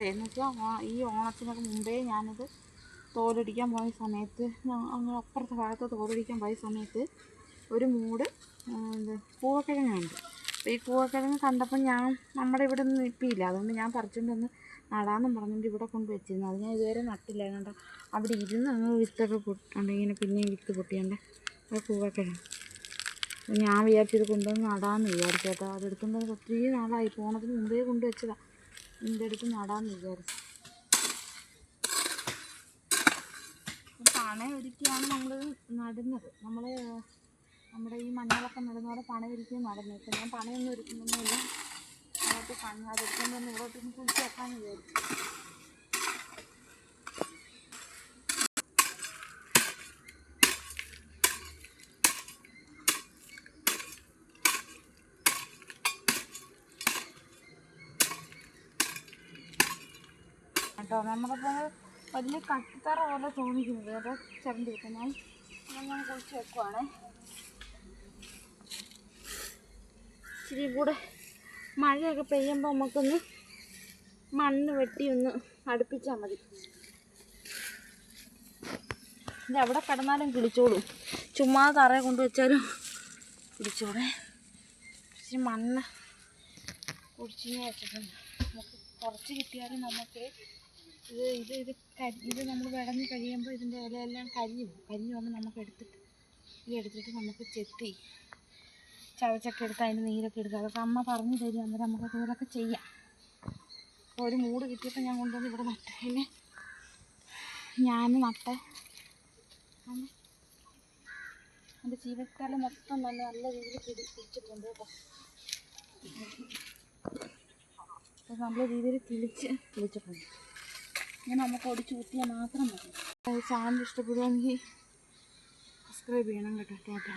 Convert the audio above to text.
എന്ന് വെച്ചാൽ ഈ ഓണത്തിനൊക്കെ മുമ്പേ ഞാനത് തോലൊടിക്കാൻ പോയ സമയത്ത് അങ്ങ് അപ്പുറത്തെ ഭാഗത്ത് തോലൊടിക്കാൻ പോയ സമയത്ത് ഒരു മൂട് കൂവക്കിഴങ്ങുണ്ട്. അപ്പോൾ ഈ കൂവക്കിഴങ്ങ് കണ്ടപ്പോൾ നമ്മുടെ ഇവിടെ ഒന്നും നിൽപ്പില്ല, അതുകൊണ്ട് ഞാൻ പറിച്ചുകൊണ്ട് വന്ന് നടാമെന്നും പറഞ്ഞുകൊണ്ട് ഇവിടെ കൊണ്ട് വെച്ചിരുന്നു. അത് ഞാൻ ഇതുവരെ നട്ടില്ല. കണ്ട അവിടെ ഇരുന്ന് അങ്ങ് വിത്തൊക്കെ പൊട്ടുണ്ട്, ഇങ്ങനെ പിന്നെയും വിത്ത് പൊട്ടിയുണ്ട് അത് കൂവക്കിഴങ്ങ്. ഞാൻ വിചാരിച്ചത് കൊണ്ടുവന്ന് നടാമെന്ന് വിചാരിച്ചു കേട്ടോ. അതെടുക്കുമ്പോൾ ഒത്തിരി നാളായി, ഓണത്തിന് മുമ്പേ കൊണ്ടുവച്ചതാണ്. ഇതിൻ്റെ അടുത്ത് നടാമെന്ന് വിചാരിച്ചു. പണ ഒരുക്കിയാണ് നമ്മൾ നടുന്നത്. നമ്മുടെ ഈ മഞ്ഞളൊക്കെ നടുന്നതോടെ പണ ഒരുക്കി നടുന്നത്. ഇപ്പം ഞാൻ പണയൊന്നും ഒരുക്കുന്നൊന്നുമില്ല. അതൊക്കെ അതെടുക്കുമ്പോൾ ഇവിടോട്ടൊന്ന് കുഴിച്ച് വെക്കാമെന്ന് വിചാരിച്ചു. കേട്ടോ നമ്മളിപ്പോൾ വലിയ കട്ടിത്തറ പോലെ തോന്നിക്കുന്നത് കേട്ടോ. ചിരണ്ടി വെക്കാം. ഞാൻ കുഴിച്ച് വെക്കുവാണേ. ഇച്ചിരി കൂടെ മഴയൊക്കെ പെയ്യുമ്പോൾ നമുക്കൊന്ന് മണ്ണ് വെട്ടി ഒന്ന് അടുപ്പിച്ചാൽ മതി. ഇത് എവിടെ കിടന്നാലും കിളിച്ചോളും, ചുമ്മാ തറയെ കൊണ്ടുവച്ചാലും പിടിച്ചോളേ. ഇച്ചിരി മണ്ണ് കുഴിച്ചിങ്ങനെ വെച്ചിട്ടുണ്ട്. നമുക്ക് കുറച്ച് കിട്ടിയാലും നമുക്ക് ഇത് നമ്മൾ വിളഞ്ഞ് കഴിയുമ്പോൾ ഇതിൻ്റെ ഇലയെല്ലാം കരിഞ്ഞു വന്ന് നമുക്ക് എടുത്തിട്ട് നമുക്ക് ചെത്തി ചവച്ചൊക്കെ എടുത്ത് അതിൻ്റെ നീരൊക്കെ എടുക്കുക. അതൊക്കെ അമ്മ പറഞ്ഞു തരും. അന്നേരം നമുക്ക് അതുപോലൊക്കെ ചെയ്യാം. അപ്പോൾ ഒരു മൂട് കിട്ടിയപ്പോൾ ഞാൻ കൊണ്ടുവന്ന് ഇവിടെ നട്ടു. പിന്നെ ഞാൻ നട്ട എൻ്റെ ചീവക്കാല മൊത്തം തന്നെ നല്ല രീതിയിൽ പിടിച്ചിട്ടുണ്ട് കേട്ടോ. നല്ല രീതിയിൽ കിളിച്ചിട്ടുണ്ട്. ഇങ്ങനെ നമുക്ക് ഒടിച്ച് കുത്തിയാൽ മാത്രം മതി. ചാനൽ ഇഷ്ടപ്പെടുകയാണെങ്കിൽ സബ്സ്ക്രൈബ് ചെയ്യണം കേട്ടോ. ടാറ്റാ.